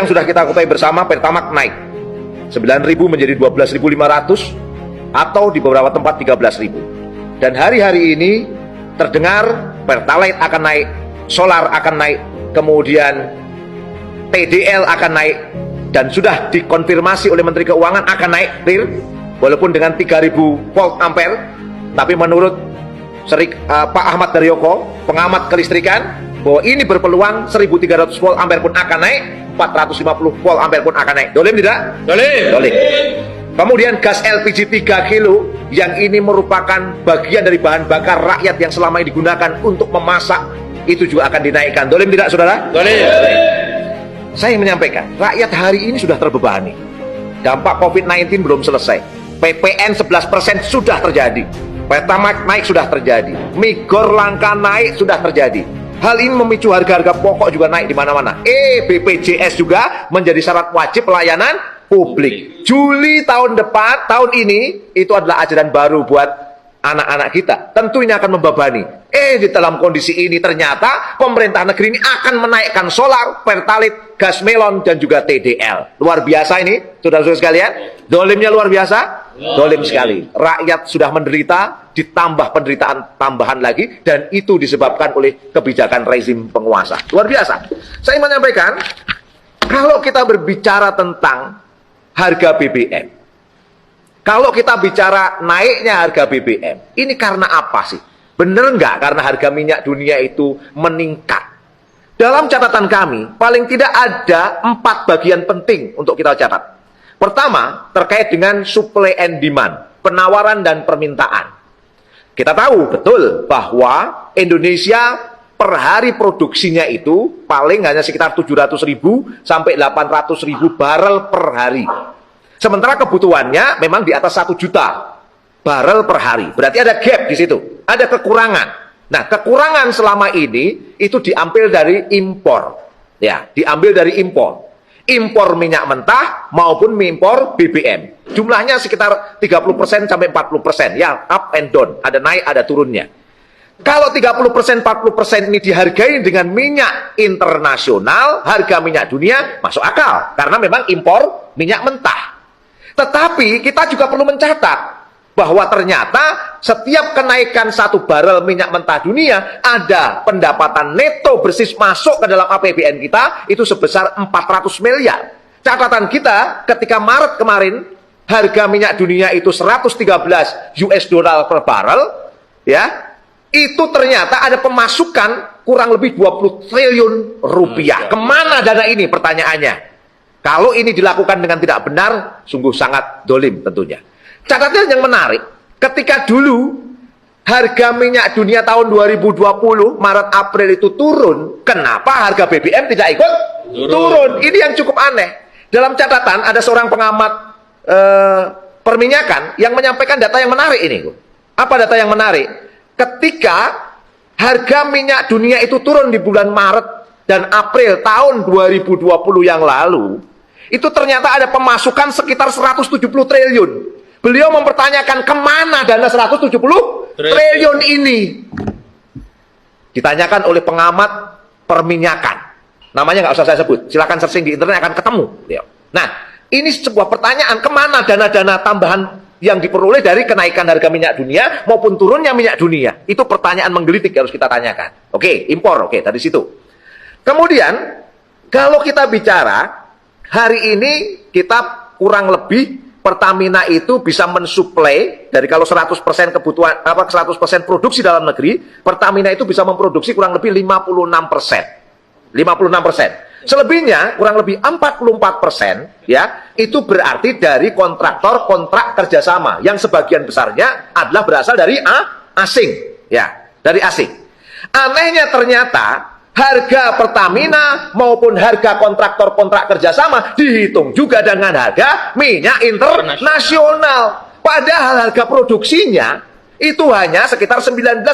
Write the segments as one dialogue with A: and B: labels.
A: Yang sudah kita ketahui bersama, Pertamax naik 9.000 menjadi 12.500 atau di beberapa tempat 13.000. Dan hari-hari ini terdengar Pertalite akan naik, solar akan naik, kemudian TDL akan naik, dan sudah dikonfirmasi oleh Menteri Keuangan akan naik real, walaupun dengan 3.000 volt ampere. Tapi menurut Pak Ahmad Daryoko, pengamat kelistrikan, bahwa ini berpeluang 1.300 volt ampere pun akan naik, 450 volt ampere pun akan naik. Dolim tidak? Dolim. Dolim. Kemudian gas LPG 3 kilo yang ini merupakan bagian dari bahan bakar rakyat yang selama ini digunakan untuk memasak, itu juga akan dinaikkan. Dolim tidak, saudara? Dolim. Saya menyampaikan, rakyat hari ini sudah terbebani. Dampak COVID-19 belum selesai. PPN 11% sudah terjadi. Pertamax naik sudah terjadi. Migor langka naik sudah terjadi. Hal ini memicu harga-harga pokok juga naik di mana-mana. BPJS juga menjadi syarat wajib pelayanan publik. Juli tahun depan, tahun ini, itu adalah ajaran baru buat anak-anak kita. Tentu ini akan membebani. Di dalam kondisi ini ternyata pemerintah negeri ini akan menaikkan solar, pertalite, gas melon, dan juga TDL. Luar biasa ini, saudara-saudara sekalian. Dolimnya luar biasa. Dolim sekali. Rakyat sudah menderita, ditambah penderitaan tambahan lagi, dan itu disebabkan oleh kebijakan rezim penguasa. Luar biasa. Saya menyampaikan, kalau kita berbicara tentang harga BBM, kalau kita bicara naiknya harga BBM, ini karena apa sih? Bener nggak karena harga minyak dunia itu meningkat? Dalam catatan kami, paling tidak ada 4 bagian penting untuk kita catat. Pertama, terkait dengan supply and demand, penawaran dan permintaan. Kita tahu betul bahwa Indonesia per hari produksinya itu paling hanya sekitar 700.000 sampai 800.000 barel per hari. Sementara kebutuhannya memang di atas 1 juta barel per hari. Berarti ada gap di situ, ada kekurangan. Nah, kekurangan selama ini itu diambil dari impor. Ya, diambil dari impor. Impor minyak mentah maupun impor BBM. Jumlahnya sekitar 30% sampai 40%. Ya, up and down, ada naik, ada turunnya. Kalau 30%, 40% ini dihargai dengan minyak internasional, harga minyak dunia masuk akal. Karena memang impor minyak mentah. Tetapi kita juga perlu mencatat bahwa ternyata setiap kenaikan 1 barel minyak mentah dunia, ada pendapatan neto bersih masuk ke dalam APBN kita itu sebesar 400 miliar. Catatan kita ketika Maret kemarin harga minyak dunia itu 113 US dollar per barel, ya, itu ternyata ada pemasukan kurang lebih 20 triliun rupiah. Kemana dana ini, pertanyaannya? Kalau ini dilakukan dengan tidak benar, sungguh sangat dolim tentunya. Catatan yang menarik, ketika dulu harga minyak dunia tahun 2020, Maret April itu turun, kenapa harga BBM tidak ikut turun? Ini yang cukup aneh. Dalam catatan ada seorang pengamat perminyakan yang menyampaikan data yang menarik ini. Apa data yang menarik? Ketika harga minyak dunia itu turun di bulan Maret dan April tahun 2020 yang lalu, itu ternyata ada pemasukan sekitar 170 triliun. Beliau mempertanyakan kemana dana 170 triliun ini. Ditanyakan oleh pengamat perminyakan. Namanya nggak usah saya sebut. Silakan searching di internet akan ketemu. Nah, ini sebuah pertanyaan, kemana dana-dana tambahan yang diperoleh dari kenaikan harga minyak dunia maupun turunnya minyak dunia? Itu pertanyaan menggelitik harus kita tanyakan. Oke, impor. Oke, dari situ. Kemudian, kalau kita bicara, hari ini kita kurang lebih Pertamina itu bisa mensuplai dari kalau 100% kebutuhan 100% produksi dalam negeri, Pertamina itu bisa memproduksi kurang lebih 56%. 56%. Selebihnya kurang lebih 44%, ya, itu berarti dari kontraktor kontrak kerjasama yang sebagian besarnya adalah berasal dari asing, ya, dari asing. Anehnya ternyata harga Pertamina maupun harga kontraktor kontrak kerjasama dihitung juga dengan harga minyak internasional. Padahal harga produksinya itu hanya sekitar 19,71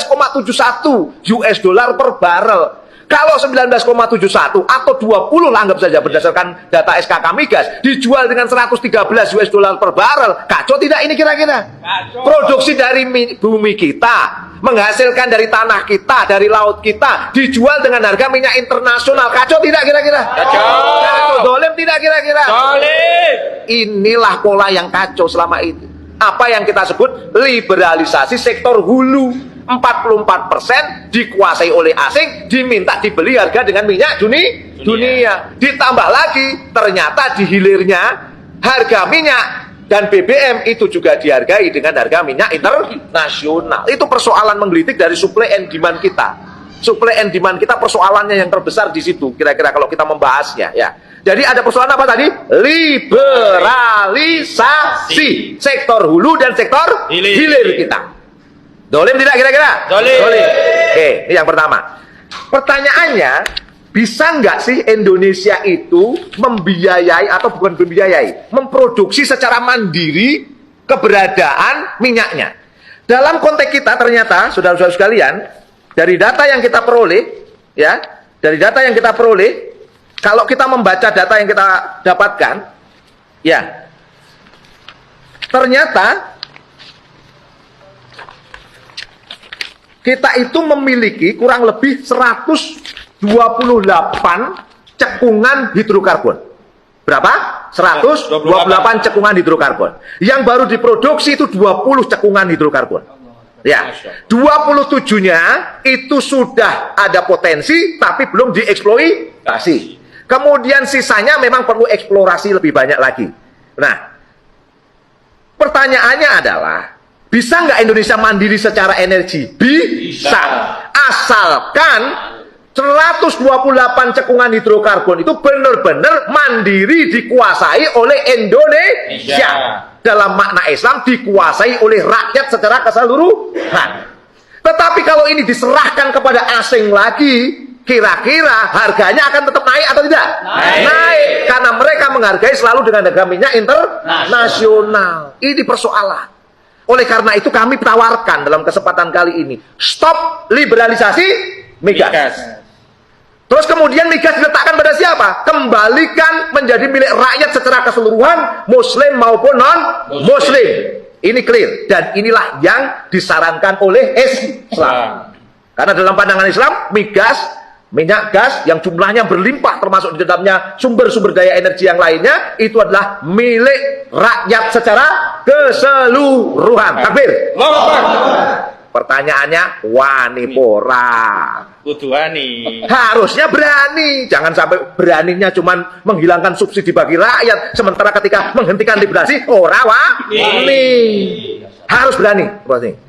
A: US dollar per barel. Kalau 19,71 atau 20 lah anggap saja berdasarkan data SKK Migas dijual dengan 113 US dollar per barel, kacau tidak ini kira-kira? Produksi dari bumi kita, menghasilkan dari tanah kita, dari laut kita, dijual dengan harga minyak internasional, kacau tidak kira-kira? Kacau. Dolim tidak kira-kira?
B: Solid.
A: Inilah pola yang kacau selama ini. Apa yang kita sebut liberalisasi sektor hulu. 44% dikuasai oleh asing, diminta dibeli harga dengan minyak dunia. Ditambah lagi, ternyata di hilirnya harga minyak dan BBM itu juga dihargai dengan harga minyak internasional. Itu persoalan menggelitik dari supply and demand kita. Supply and demand kita persoalannya yang terbesar di situ. Kira-kira kalau kita membahasnya, ya. Jadi ada persoalan apa tadi? Liberalisasi sektor hulu dan sektor hilir kita. Dolim tidak kira-kira?
B: Dolim.
A: Oke, ini yang pertama. Pertanyaannya, bisa nggak sih Indonesia itu membiayai atau bukan membiayai, memproduksi secara mandiri keberadaan minyaknya? Dalam konteks kita ternyata, saudara-saudara sekalian, dari data yang kita peroleh, ya, dari data yang kita peroleh, kalau kita membaca data yang kita dapatkan, ya, ternyata kita itu memiliki kurang lebih 128 cekungan hidrokarbon. Berapa? 128 cekungan hidrokarbon. Yang baru diproduksi itu 20 cekungan hidrokarbon. Ya, 27-nya itu sudah ada potensi tapi belum dieksploitasi. Kemudian sisanya memang perlu eksplorasi lebih banyak lagi. Nah, pertanyaannya adalah, bisa nggak Indonesia mandiri secara energi? Bisa. Asalkan 128 cekungan hidrokarbon itu benar-benar mandiri dikuasai oleh Indonesia. Dalam makna Islam dikuasai oleh rakyat secara keseluruhan. Tetapi kalau ini diserahkan kepada asing lagi, kira-kira harganya akan tetap naik atau tidak? Naik. Karena mereka menghargai selalu dengan harga minyak internasional. Ini persoalan. Oleh karena itu kami tawarkan dalam kesempatan kali ini, stop liberalisasi migas. Terus kemudian migas diletakkan pada siapa? Kembalikan menjadi milik rakyat secara keseluruhan, muslim maupun non-muslim. Ini clear. Dan inilah yang disarankan oleh Islam. Karena dalam pandangan Islam, migas, minyak gas yang jumlahnya berlimpah termasuk di dalamnya sumber-sumber daya energi yang lainnya, itu adalah milik rakyat secara keseluruhan. Takbir. Pertanyaannya, wani pora?
B: Kudu wani.
A: Harusnya berani. Jangan sampai beraninya cuman menghilangkan subsidi bagi rakyat, sementara ketika menghentikan liberalisasi ora wani. Harus berani.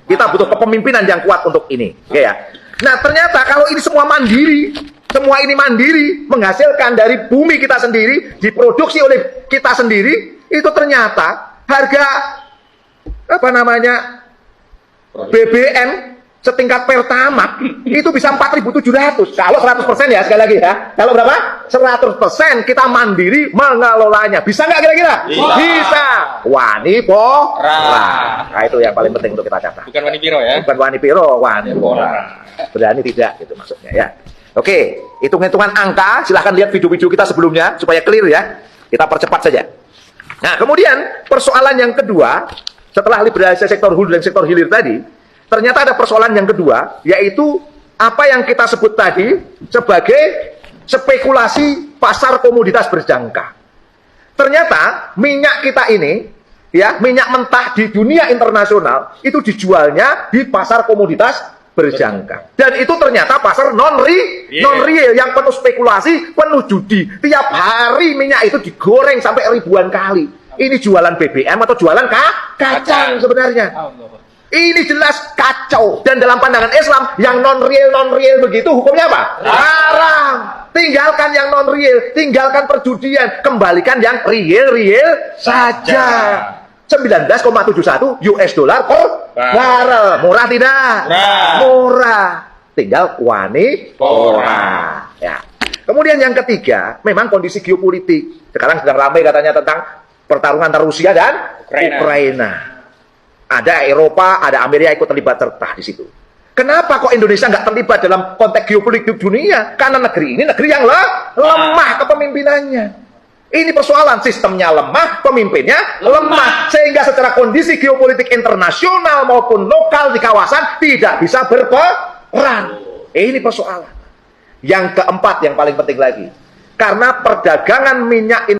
A: Kita butuh kepemimpinan yang kuat untuk ini. Oke ya. Nah, ternyata kalau ini semua mandiri, semua ini mandiri, menghasilkan dari bumi kita sendiri, diproduksi oleh kita sendiri, itu ternyata harga BBM setingkat Pertamax itu bisa 4.700 kalau 100% ya, sekali lagi ya. Kalau berapa? 100% kita mandiri mengelolanya. Bisa nggak kira-kira? Bisa. Wani pora. Nah, itu yang paling penting untuk kita catat.
B: Bukan wani piro ya?
A: Bukan wani piro, wani pora. Berani tidak, gitu maksudnya ya. Oke, hitung-hitungan angka, silahkan lihat video-video kita sebelumnya supaya clear ya. Kita percepat saja. Nah, kemudian persoalan yang kedua, setelah liberalisasi sektor hulu dan sektor hilir tadi, ternyata ada persoalan yang kedua, yaitu apa yang kita sebut tadi sebagai spekulasi pasar komoditas berjangka. Ternyata minyak kita ini, ya, minyak mentah di dunia internasional itu dijualnya di pasar komoditas berjangka. Dan itu ternyata pasar non-real yang penuh spekulasi, penuh judi. Tiap hari minyak itu digoreng sampai ribuan kali. Ini jualan BBM atau jualan kacang sebenarnya. Ini jelas kacau. Dan dalam pandangan Islam, yang non-real begitu hukumnya apa? Haram. Tinggalkan yang non-real, tinggalkan perjudian, kembalikan yang real saja. 19,71 US dollar per barrel. Murah tidak? Murah. Tinggal wani pora. Ya. Kemudian yang ketiga, memang kondisi geopolitik. Sekarang sedang ramai katanya tentang pertarungan antara Rusia dan Ukraina. Ada Eropa, ada Amerika ikut terlibat serta di situ. Kenapa kok Indonesia nggak terlibat dalam konteks geopolitik dunia? Karena negeri ini negeri yang lemah kepemimpinannya. Ini persoalan, sistemnya lemah, pemimpinnya lemah. Sehingga secara kondisi geopolitik internasional maupun lokal di kawasan tidak bisa berperan. Ini persoalan. Yang keempat yang paling penting lagi. Karena perdagangan minyak